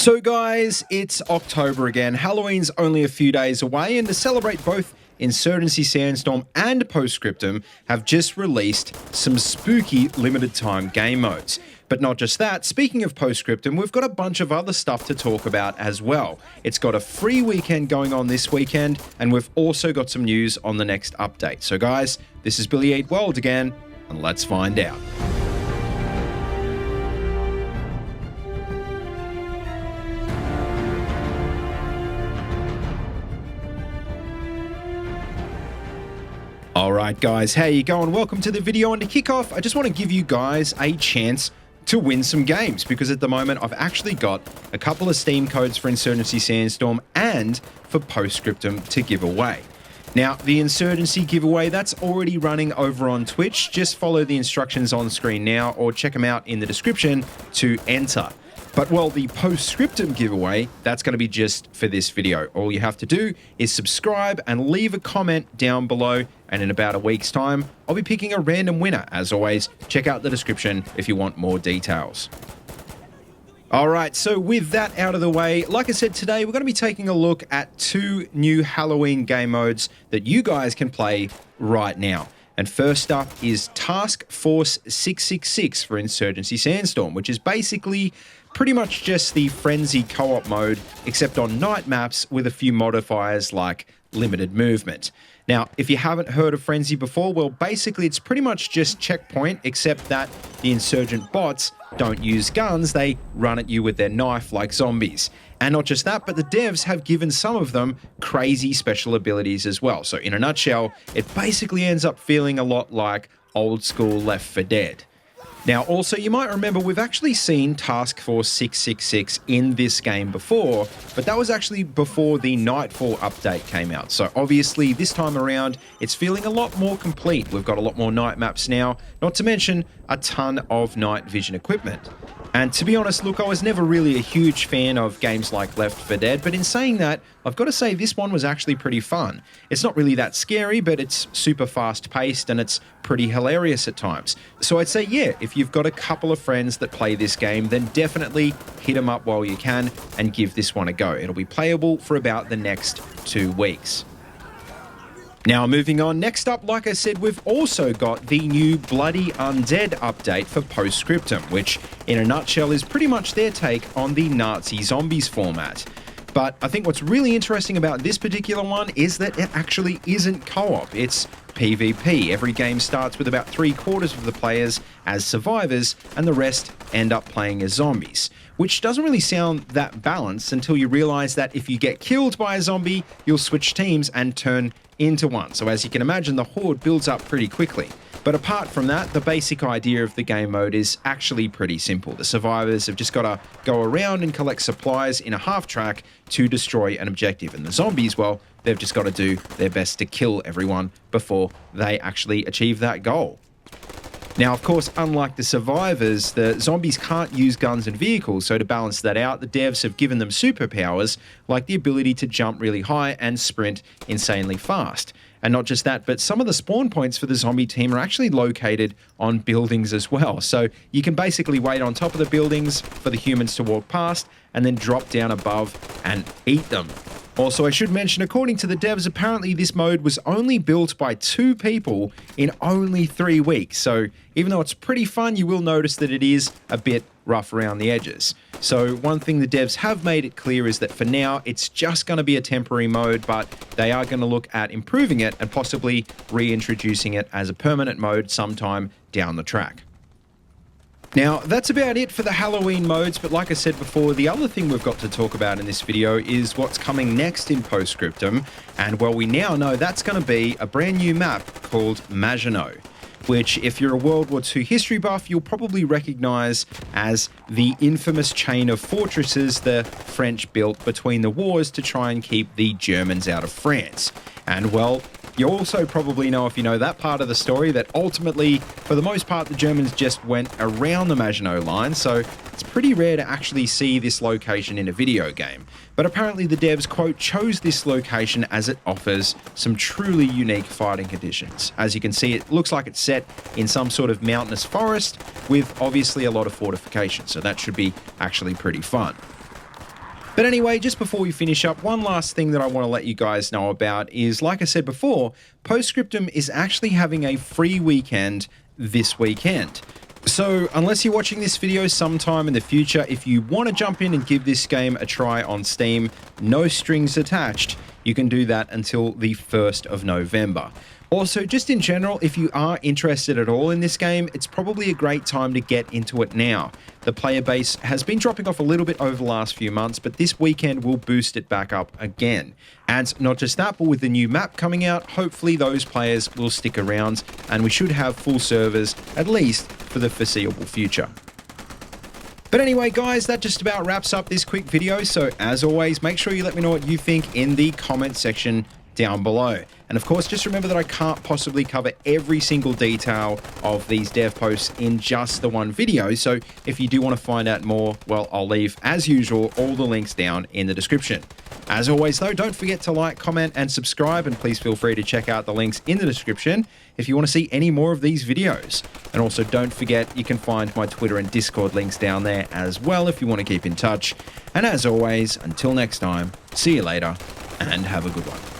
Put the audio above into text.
So guys, it's October again. Halloween's only a few days away, and to celebrate both Insurgency Sandstorm and Postscriptum have just released some spooky limited time game modes. But not just that, speaking of Postscriptum, we've got a bunch of other stuff to talk about as well. It's got a free weekend going on this weekend, and we've also got some news on the next update. So guys, this is BillyEatWorld again, and let's find out. Alright guys, how you going? Welcome to the video, and to kick off, I just want to give you guys a chance to win some games, because at the moment I've actually got a couple of Steam codes for Insurgency Sandstorm and for Postscriptum to give away. Now, the Insurgency giveaway, that's already running over on Twitch. Just follow the instructions on screen now or check them out in the description to enter. But well, the Postscriptum giveaway, that's going to be just for this video. All you have to do is subscribe and leave a comment down below, and in about a week's time, I'll be picking a random winner. As always, check out the description if you want more details. Alright, so with that out of the way, like I said, today we're going to be taking a look at two new Halloween game modes that you guys can play right now. And first up is Task Force 666 for Insurgency Sandstorm, which is basically pretty much just the Frenzy co-op mode, except on night maps with a few modifiers like limited movement. Now, if you haven't heard of Frenzy before, well, basically it's pretty much just Checkpoint, except that the insurgent bots don't use guns, they run at you with their knife like zombies. And not just that, but the devs have given some of them crazy special abilities as well. So in a nutshell, it basically ends up feeling a lot like old school Left 4 Dead. Now, also, you might remember we've actually seen Task Force 666 in this game before, but that was actually before the Nightfall update came out. So obviously, this time around, it's feeling a lot more complete. We've got a lot more night maps now, not to mention a ton of night vision equipment. And to be honest, look, I was never really a huge fan of games like Left 4 Dead, but in saying that, I've got to say this one was actually pretty fun. It's not really that scary, but it's super fast-paced and it's pretty hilarious at times. So I'd say, yeah, if you've got a couple of friends that play this game, then definitely hit them up while you can and give this one a go. It'll be playable for about the next 2 weeks. Now, moving on, next up, like I said, we've also got the new Bloody Undead update for Postscriptum, which, in a nutshell, is pretty much their take on the Nazi zombies format. But I think what's really interesting about this particular one is that it actually isn't co-op, it's PvP. Every game starts with about 3/4 of the players as survivors, and the rest end up playing as zombies. Which doesn't really sound that balanced until you realize that if you get killed by a zombie, you'll switch teams and turn into one. So as you can imagine, the horde builds up pretty quickly. But apart from that, the basic idea of the game mode is actually pretty simple. The survivors have just got to go around and collect supplies in a half track to destroy an objective. And the zombies, well, they've just got to do their best to kill everyone before they actually achieve that goal. Now, of course, unlike the survivors, the zombies can't use guns and vehicles, so to balance that out, the devs have given them superpowers, like the ability to jump really high and sprint insanely fast. And not just that, but some of the spawn points for the zombie team are actually located on buildings as well. So you can basically wait on top of the buildings for the humans to walk past and then drop down above and eat them. Also, I should mention, according to the devs, apparently this mode was only built by 2 people in only 3 weeks. So even though it's pretty fun, you will notice that it is a bit rough around the edges. So one thing the devs have made it clear is that for now, it's just going to be a temporary mode, but they are going to look at improving it and possibly reintroducing it as a permanent mode sometime down the track. Now, that's about it for the Halloween modes, but like I said before, the other thing we've got to talk about in this video is what's coming next in Postscriptum, and well, we now know that's going to be a brand new map called Maginot, which, if you're a World War II history buff, you'll probably recognize as the infamous chain of fortresses the French built between the wars to try and keep the Germans out of France. And well, you also probably know, if you know that part of the story, that ultimately, for the most part, the Germans just went around the Maginot Line, so it's pretty rare to actually see this location in a video game. But apparently the devs, quote, chose this location as it offers some truly unique fighting conditions. As you can see, it looks like it's set in some sort of mountainous forest with obviously a lot of fortifications, so that should be actually pretty fun. But anyway, just before we finish up, one last thing that I want to let you guys know about is, like I said before, Scriptum is actually having a free weekend this weekend. So unless you're watching this video sometime in the future, if you want to jump in and give this game a try on Steam, no strings attached, you can do that until the 1st of November. Also, just in general, if you are interested at all in this game, it's probably a great time to get into it now. The player base has been dropping off a little bit over the last few months, but this weekend will boost it back up again. And not just that, but with the new map coming out, hopefully those players will stick around and we should have full servers, at least for the foreseeable future. But anyway, guys, that just about wraps up this quick video. So as always, make sure you let me know what you think in the comment section down below. And of course, just remember that I can't possibly cover every single detail of these dev posts in just the one video. So if you do want to find out more, well, I'll leave, as usual, all the links down in the description. As always, though, don't forget to like, comment, and subscribe, and please feel free to check out the links in the description if you want to see any more of these videos. And also, don't forget, you can find my Twitter and Discord links down there as well if you want to keep in touch. And as always, until next time, see you later, and have a good one.